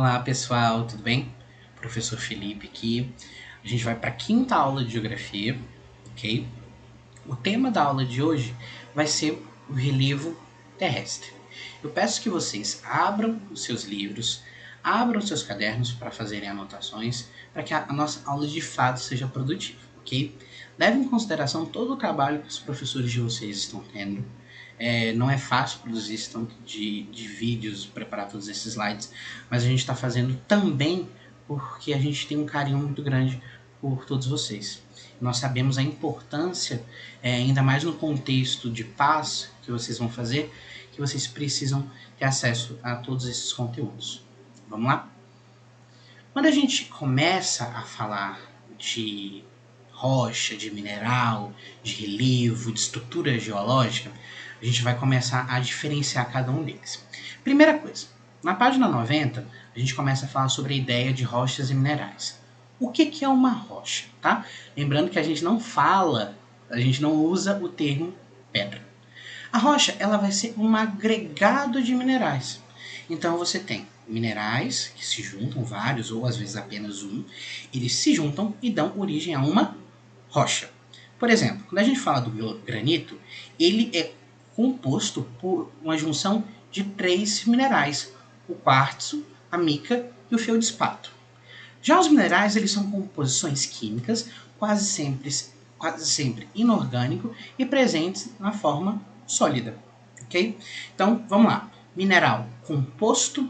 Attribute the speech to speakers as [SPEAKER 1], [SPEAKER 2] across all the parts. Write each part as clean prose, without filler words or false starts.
[SPEAKER 1] Olá pessoal, tudo bem? Professor Felipe aqui. A gente vai para a quinta aula de Geografia, ok? O tema da aula de hoje vai ser o relevo terrestre. Eu peço que vocês abram os seus livros, abram os seus cadernos para fazerem anotações, para que a nossa aula de fato seja produtiva, ok? Leve em consideração todo o trabalho que os professores de vocês estão tendo. Não é fácil produzir esse tanto de vídeos, preparar todos esses slides, mas a gente está fazendo também porque a gente tem um carinho muito grande por todos vocês. Nós sabemos a importância, ainda mais no contexto de paz que vocês vão fazer, que vocês precisam ter acesso a todos esses conteúdos. Vamos lá? Quando a gente começa a falar de rocha, de mineral, de relevo, de estrutura geológica, a gente vai começar a diferenciar cada um deles. Primeira coisa, na página 90, a gente começa a falar sobre a ideia de rochas e minerais. O que é uma rocha, tá? Lembrando que a gente não usa o termo pedra. A rocha, ela vai ser um agregado de minerais. Então você tem minerais que se juntam, vários ou às vezes apenas um, eles se juntam e dão origem a uma rocha. Por exemplo, quando a gente fala do granito, ele é composto por uma junção de 3 minerais: o quartzo, a mica e o feldspato. Já os minerais, eles são composições químicas quase sempre inorgânico e presentes na forma sólida, ok? Então, vamos lá. Mineral, composto,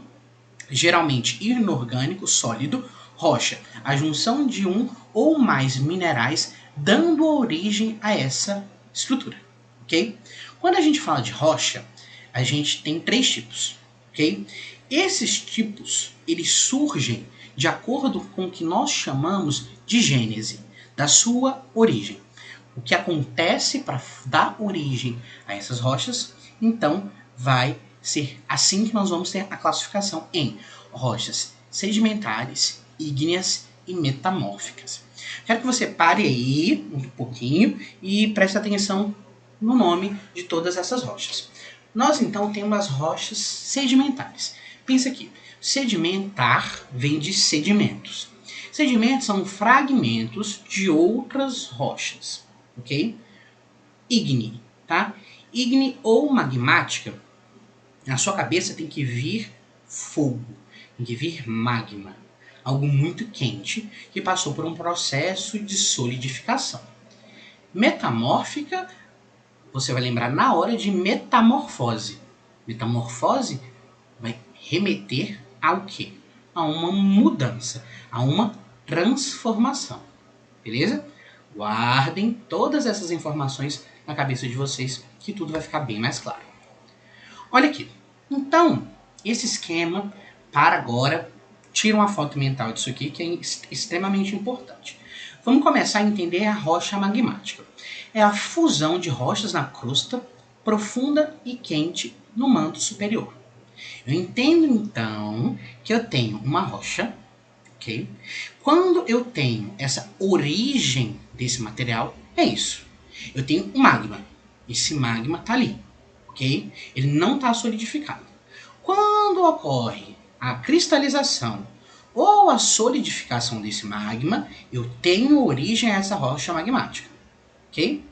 [SPEAKER 1] geralmente inorgânico, sólido. Rocha, a junção de um ou mais minerais dando origem a essa estrutura, ok? Quando a gente fala de rocha, a gente tem 3 tipos, ok? Esses tipos, eles surgem de acordo com o que nós chamamos de gênese, da sua origem. O que acontece para dar origem a essas rochas, então vai ser assim que nós vamos ter a classificação em rochas sedimentares, ígneas e metamórficas. Quero que você pare aí um pouquinho e preste atenção no nome de todas essas rochas. Nós então temos as rochas sedimentares. Pensa aqui, sedimentar vem de sedimentos. Sedimentos são fragmentos de outras rochas, ok? Ígne, tá? Ígne ou magmática, na sua cabeça tem que vir fogo, tem que vir magma, algo muito quente que passou por um processo de solidificação. Metamórfica, você vai lembrar na hora de metamorfose. Metamorfose vai remeter ao quê? A uma mudança, a uma transformação. Beleza? Guardem todas essas informações na cabeça de vocês, que tudo vai ficar bem mais claro. Olha aqui. Então, esse esquema, para agora, tira uma foto mental disso aqui, que é extremamente importante. Vamos começar a entender a rocha magmática. É a fusão de rochas na crosta profunda e quente no manto superior. Eu entendo então que eu tenho uma rocha, ok? Quando eu tenho essa origem desse material, é isso. Eu tenho um magma. Esse magma está ali, ok? Ele não está solidificado. Quando ocorre a cristalização ou a solidificação desse magma, eu tenho origem a essa rocha magmática, ok?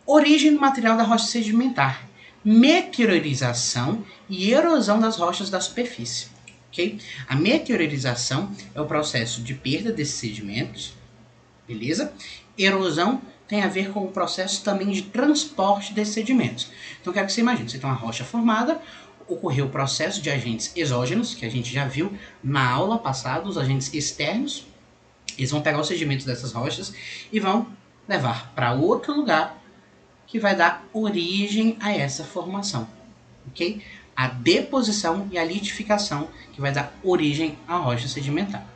[SPEAKER 1] Origem do material da rocha sedimentar: meteorização e erosão das rochas da superfície. Okay? A meteorização é o processo de perda desses sedimentos, beleza? Erosão tem a ver com o processo também de transporte desses sedimentos. Então, eu quero que você imagine, você tem uma rocha formada, ocorreu o processo de agentes exógenos, que a gente já viu na aula passada, os agentes externos, eles vão pegar os sedimentos dessas rochas e vão levar para outro lugar, que vai dar origem a essa formação, ok? A deposição e a litificação que vai dar origem à rocha sedimentar.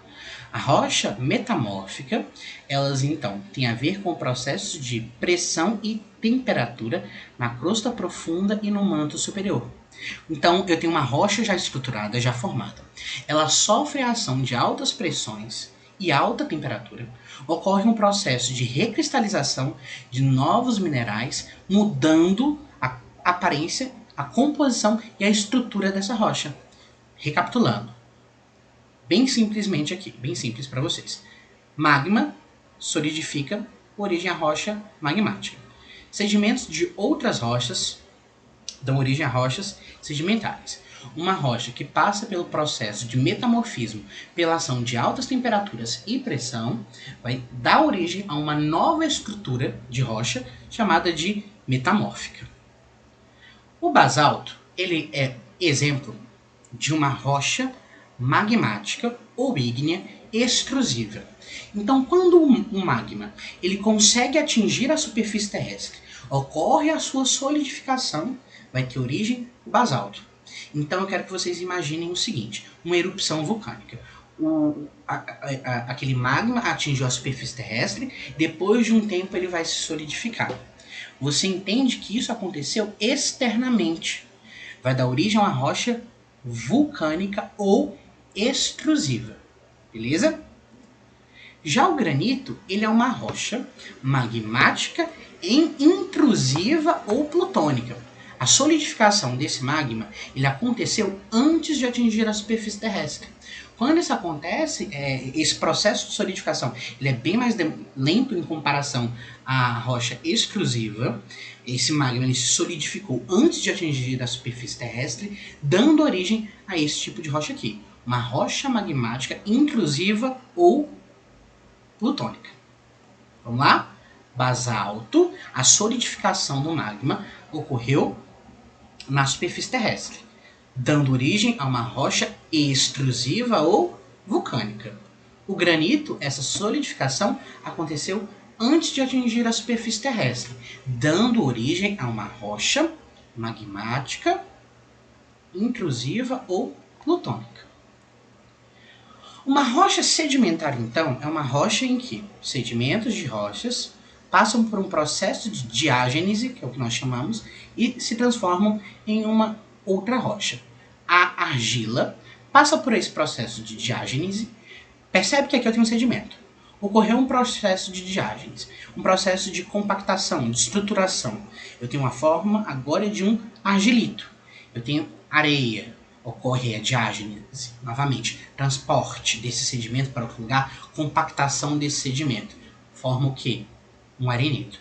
[SPEAKER 1] A rocha metamórfica, elas então têm a ver com o processo de pressão e temperatura na crosta profunda e no manto superior. Então eu tenho uma rocha já estruturada, já formada. Ela sofre a ação de altas pressões e alta temperatura. Ocorre um processo de recristalização de novos minerais, mudando a aparência, a composição e a estrutura dessa rocha. Recapitulando: Bem simplesmente aqui, bem simples para vocês. Magma solidifica, origem à rocha magmática. Sedimentos de outras rochas dão origem a rochas sedimentares. Uma rocha que passa pelo processo de metamorfismo pela ação de altas temperaturas e pressão vai dar origem a uma nova estrutura de rocha chamada de metamórfica. O basalto, ele é exemplo de uma rocha magmática ou ígnea extrusiva. Então, quando um magma ele consegue atingir a superfície terrestre, ocorre a sua solidificação, vai ter origem o basalto. Então, eu quero que vocês imaginem o seguinte, uma erupção vulcânica. Aquele magma atingiu a superfície terrestre, depois de um tempo ele vai se solidificar. Você entende que isso aconteceu externamente. Vai dar origem a uma rocha vulcânica ou extrusiva. Beleza? Já o granito, ele é uma rocha magmática intrusiva ou plutônica. A solidificação desse magma, ele aconteceu antes de atingir a superfície terrestre. Quando isso acontece, esse processo de solidificação ele é bem mais lento em comparação à rocha extrusiva. Esse magma ele se solidificou antes de atingir a superfície terrestre, dando origem a esse tipo de rocha aqui. Uma rocha magmática intrusiva ou plutônica. Vamos lá? Basalto, a solidificação do magma ocorreu na superfície terrestre, dando origem a uma rocha extrusiva ou vulcânica. O granito, essa solidificação aconteceu antes de atingir a superfície terrestre, dando origem a uma rocha magmática intrusiva ou plutônica. Uma rocha sedimentar, então, é uma rocha em que sedimentos de rochas passam por um processo de diágenese, que é o que nós chamamos, e se transformam em uma outra rocha. A argila passa por esse processo de diágenese, percebe que aqui eu tenho um sedimento. Ocorreu um processo de diágenese, um processo de compactação, de estruturação. Eu tenho uma forma agora de um argilito. Eu tenho areia. Ocorre a diágenese, novamente, transporte desse sedimento para outro lugar, compactação desse sedimento. Forma o quê? Um arenito.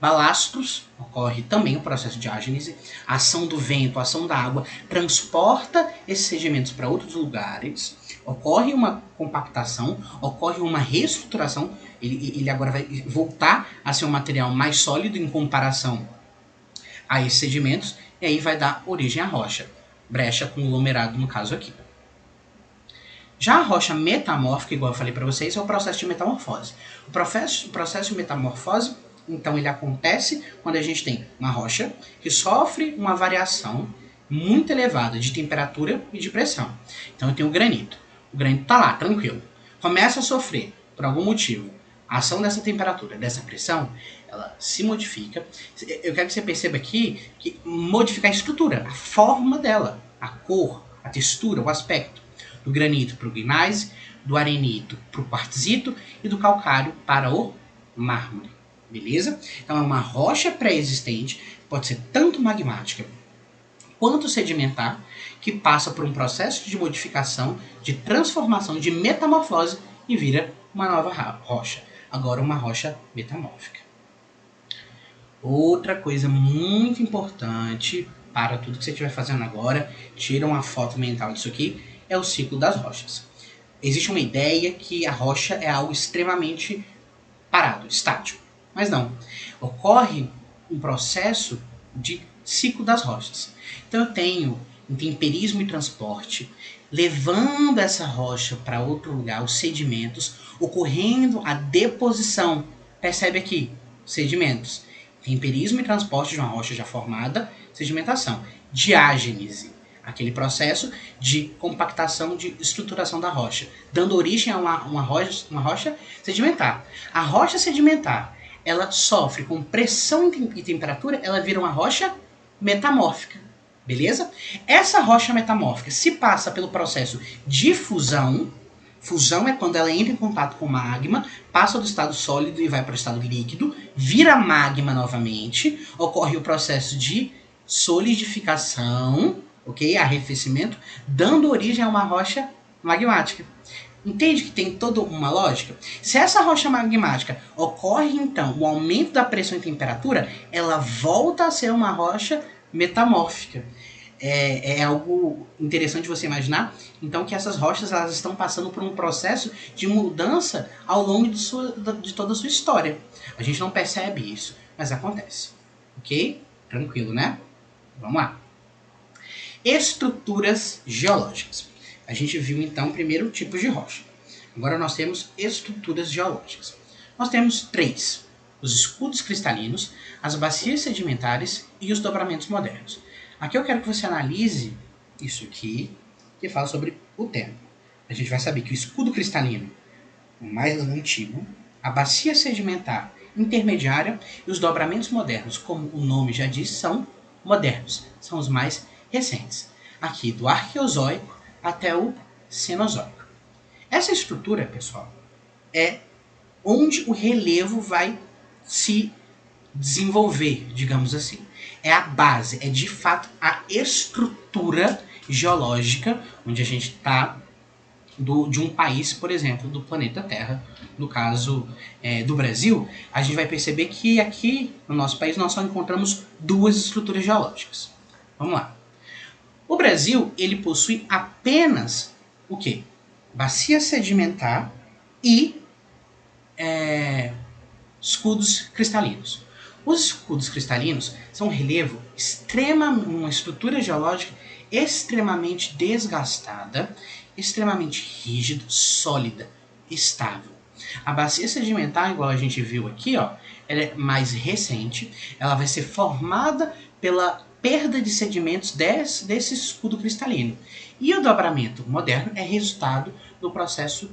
[SPEAKER 1] Balastros, ocorre também o processo de diágenese, a ação do vento, a ação da água, transporta esses sedimentos para outros lugares, ocorre uma compactação, ocorre uma reestruturação, ele agora vai voltar a ser um material mais sólido em comparação a esses sedimentos, e aí vai dar origem à rocha. Brecha conglomerado no caso aqui. Já a rocha metamórfica, igual eu falei para vocês, é o processo de metamorfose. O processo de metamorfose, então, ele acontece quando a gente tem uma rocha que sofre uma variação muito elevada de temperatura e de pressão. Então, eu tenho o granito. O granito está lá, tranquilo. Começa a sofrer, por algum motivo, a ação dessa temperatura, dessa pressão, ela se modifica. Eu quero que você perceba aqui que modificar a estrutura, a forma dela, a cor, a textura, o aspecto. Do granito para o gneiss, do arenito para o quartzito e do calcário para o mármore. Beleza? Então é uma rocha pré-existente, pode ser tanto magmática quanto sedimentar, que passa por um processo de modificação, de transformação, de metamorfose e vira uma nova rocha. Agora uma rocha metamórfica. Outra coisa muito importante para tudo que você estiver fazendo agora, tira uma foto mental disso aqui, é o ciclo das rochas. Existe uma ideia que a rocha é algo extremamente parado, estático. Mas não. Ocorre um processo de ciclo das rochas. Então eu tenho intemperismo e transporte, levando essa rocha para outro lugar, os sedimentos, ocorrendo a deposição. Percebe aqui, sedimentos. Temperismo e transporte de uma rocha já formada, sedimentação. Diágenese, aquele processo de compactação, de estruturação da rocha, dando origem a uma rocha sedimentar. A rocha sedimentar, ela sofre com pressão e temperatura, ela vira uma rocha metamórfica. Beleza? Essa rocha metamórfica se passa pelo processo de fusão. Fusão é quando ela entra em contato com magma, passa do estado sólido e vai para o estado líquido, vira magma novamente, ocorre o processo de solidificação, ok? Arrefecimento, dando origem a uma rocha magmática. Entende que tem toda uma lógica? Se essa rocha magmática ocorre, então, o aumento da pressão e temperatura, ela volta a ser uma rocha metamórfica. É algo interessante você imaginar, então, que essas rochas elas estão passando por um processo de mudança ao longo de toda a sua história. A gente não percebe isso, mas acontece. Ok? Tranquilo, né? Vamos lá. Estruturas geológicas. A gente viu então primeiro tipos de rocha. Agora nós temos estruturas geológicas. Nós temos três: os escudos cristalinos, as bacias sedimentares e os dobramentos modernos. Aqui eu quero que você analise isso aqui, que fala sobre o tema. A gente vai saber que o escudo cristalino, o mais antigo, a bacia sedimentar intermediária e os dobramentos modernos, como o nome já diz, são modernos, são os mais recentes. Aqui do Arqueozoico até o Cenozoico. Essa estrutura, pessoal, é onde o relevo vai se desenvolver, digamos assim. É a base, é de fato a estrutura geológica onde a gente está de um país, por exemplo, do planeta Terra. No caso do Brasil, a gente vai perceber que aqui no nosso país nós só encontramos duas estruturas geológicas. Vamos lá. O Brasil, ele possui apenas o quê? Bacia sedimentar e escudos cristalinos. Os escudos cristalinos são um relevo uma estrutura geológica extremamente desgastada, extremamente rígida, sólida, estável. A bacia sedimentar, igual a gente viu aqui, ó, ela é mais recente, ela vai ser formada pela perda de sedimentos desse escudo cristalino. E o dobramento moderno é resultado do processo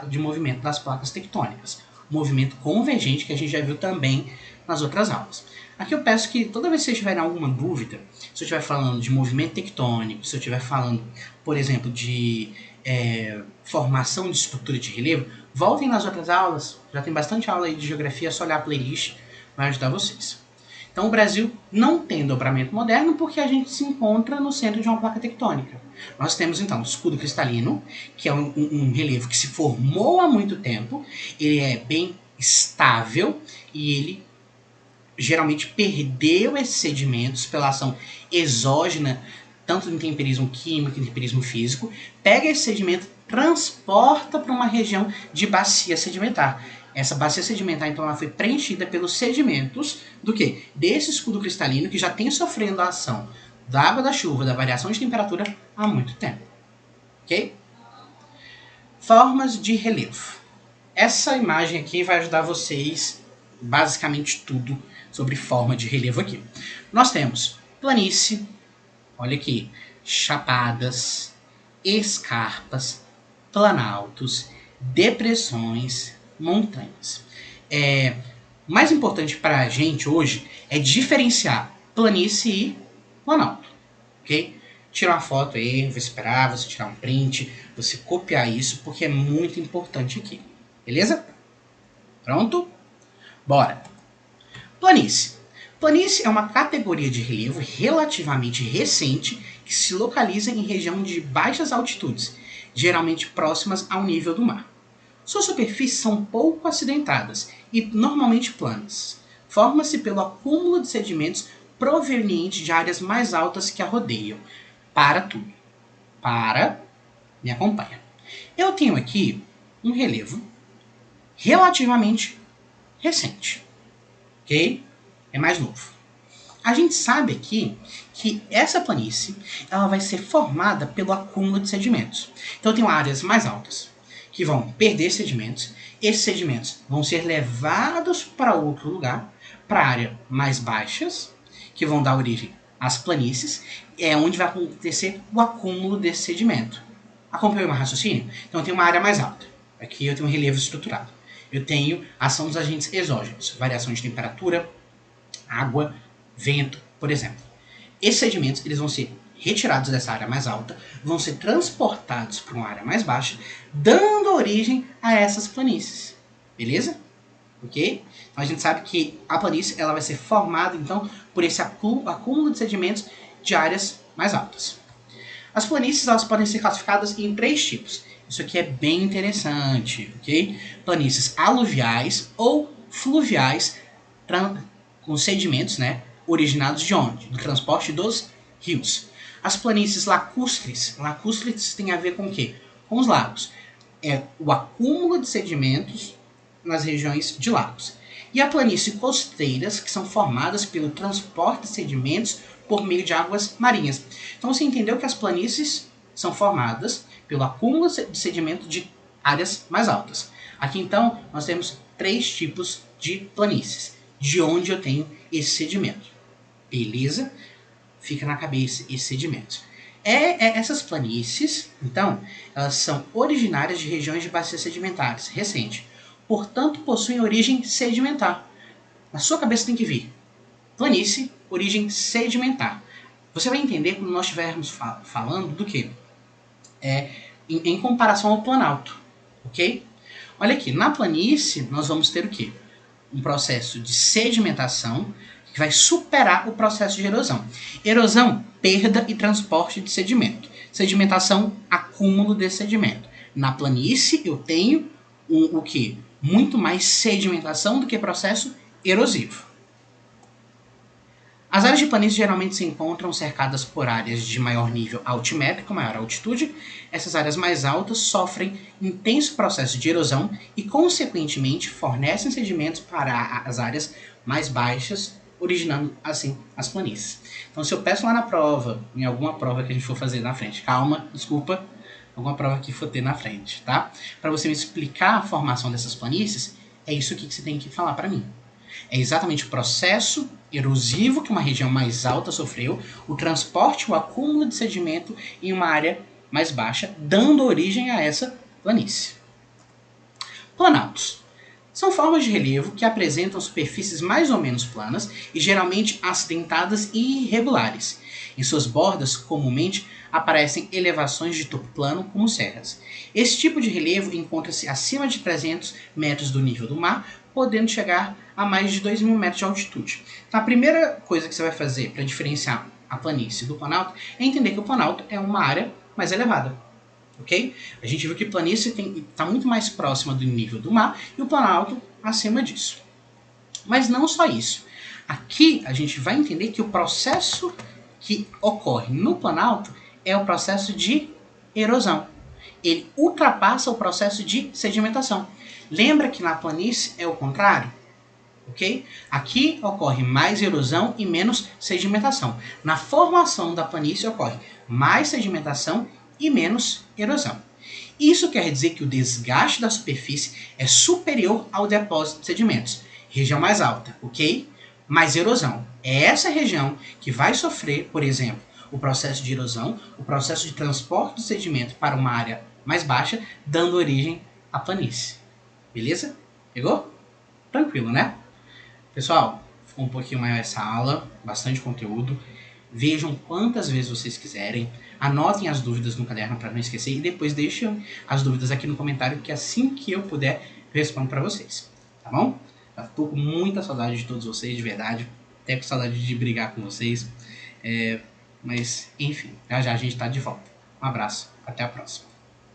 [SPEAKER 1] de movimento das placas tectônicas. Movimento convergente que a gente já viu também nas outras aulas. Aqui eu peço que toda vez que vocês tiverem alguma dúvida, se eu estiver falando de movimento tectônico, se eu estiver falando, por exemplo, de formação de estrutura de relevo, voltem nas outras aulas, já tem bastante aula aí de geografia, é só olhar a playlist, vai ajudar vocês. Então o Brasil não tem dobramento moderno porque a gente se encontra no centro de uma placa tectônica. Nós temos então o escudo cristalino, que é um relevo que se formou há muito tempo, ele é bem estável e ele geralmente perdeu esses sedimentos pela ação exógena, tanto no temperismo químico e no temperismo físico, pega esse sedimento, transporta para uma região de bacia sedimentar. Essa bacia sedimentar, então, ela foi preenchida pelos sedimentos do quê? Desse escudo cristalino que já tem sofrendo a ação da água da chuva, da variação de temperatura há muito tempo. Ok? Formas de relevo. Essa imagem aqui vai ajudar vocês basicamente tudo sobre forma de relevo aqui. Nós temos planície, olha aqui, chapadas, escarpas, planaltos, depressões, montanhas. O mais importante para a gente hoje é diferenciar planície e planalto, ok? Tira uma foto aí, vou esperar você tirar um print, você copiar isso, porque é muito importante aqui, beleza? Pronto? Bora! Planície. Planície é uma categoria de relevo relativamente recente que se localiza em região de baixas altitudes, geralmente próximas ao nível do mar. Suas superfícies são pouco acidentadas e normalmente planas. Forma-se pelo acúmulo de sedimentos provenientes de áreas mais altas que a rodeiam. Para tudo. Me acompanha. Eu tenho aqui um relevo relativamente recente. Ok? É mais novo. A gente sabe aqui que essa planície ela vai ser formada pelo acúmulo de sedimentos. Então eu tenho áreas mais altas que vão perder sedimentos. Esses sedimentos vão ser levados para outro lugar, para áreas mais baixas, que vão dar origem às planícies, é onde vai acontecer o acúmulo desse sedimento. Acompanhou o meu raciocínio? Então eu tenho uma área mais alta. Aqui eu tenho um relevo estruturado. Eu tenho ação dos agentes exógenos, variação de temperatura, água, vento, por exemplo. Esses sedimentos eles vão ser retirados dessa área mais alta, vão ser transportados para uma área mais baixa, dando origem a essas planícies. Beleza? Ok? Então a gente sabe que a planície ela vai ser formada então por esse acúmulo de sedimentos de áreas mais altas. As planícies elas podem ser classificadas em 3 tipos. Isso aqui é bem interessante, ok? Planícies aluviais ou fluviais com sedimentos, né, originados de onde? Do transporte dos rios. As planícies lacustres tem a ver com o quê? Com os lagos. É o acúmulo de sedimentos nas regiões de lagos. E a planície costeiras, que são formadas pelo transporte de sedimentos por meio de águas marinhas. Então você entendeu que as planícies são formadas pelo acúmulo de sedimento de áreas mais altas. Aqui então nós temos 3 tipos de planícies, de onde eu tenho esse sedimento. Beleza? Fica na cabeça esses sedimentos. Essas planícies, então, elas são originárias de regiões de bacias sedimentares recentes. Portanto, possuem origem sedimentar. Na sua cabeça tem que vir planície, origem sedimentar. Você vai entender quando nós estivermos falando do que? Em comparação ao planalto, ok? Olha aqui, na planície nós vamos ter o quê? Um processo de sedimentação que vai superar o processo de erosão. Erosão, perda e transporte de sedimento. Sedimentação, acúmulo de sedimento. Na planície eu tenho o quê? Muito mais sedimentação do que processo erosivo. As áreas de planície geralmente se encontram cercadas por áreas de maior nível altimétrico, maior altitude. Essas áreas mais altas sofrem intenso processo de erosão e, consequentemente, fornecem sedimentos para as áreas mais baixas, originando, assim, as planícies. Então, se eu peço lá na prova, em alguma prova que a gente for fazer na frente, calma, desculpa, alguma prova que for ter na frente, tá? Para você me explicar a formação dessas planícies, é isso aqui que você tem que falar para mim. É exatamente o processo erosivo que uma região mais alta sofreu, o transporte, o acúmulo de sedimento em uma área mais baixa, dando origem a essa planície. Planaltos. São formas de relevo que apresentam superfícies mais ou menos planas e geralmente acidentadas e irregulares. Em suas bordas, comumente, aparecem elevações de topo plano, como serras. Esse tipo de relevo encontra-se acima de 300 metros do nível do mar, podendo chegar a mais de 2.000 metros de altitude. Então, a primeira coisa que você vai fazer para diferenciar a planície do planalto é entender que o planalto é uma área mais elevada. Ok? A gente viu que a planície está muito mais próxima do nível do mar e o planalto acima disso. Mas não só isso. Aqui a gente vai entender que o processo que ocorre no planalto é o processo de erosão. Ele ultrapassa o processo de sedimentação. Lembra que na planície é o contrário? Ok? Aqui ocorre mais erosão e menos sedimentação. Na formação da planície ocorre mais sedimentação e menos erosão. Isso quer dizer que o desgaste da superfície é superior ao depósito de sedimentos. Região mais alta, ok? Mais erosão. É essa região que vai sofrer, por exemplo, o processo de erosão, o processo de transporte do sedimento para uma área mais baixa, dando origem à planície. Beleza? Pegou? Tranquilo, né? Pessoal, ficou um pouquinho maior essa aula, bastante conteúdo. Vejam quantas vezes vocês quiserem. Anotem as dúvidas no caderno para não esquecer e depois deixem as dúvidas aqui no comentário que assim que eu puder eu respondo para vocês. Tá bom? Eu tô com muita saudade de todos vocês, de verdade. Até com saudade de brigar com vocês. Mas, enfim, já já a gente tá de volta. Um abraço, até a próxima.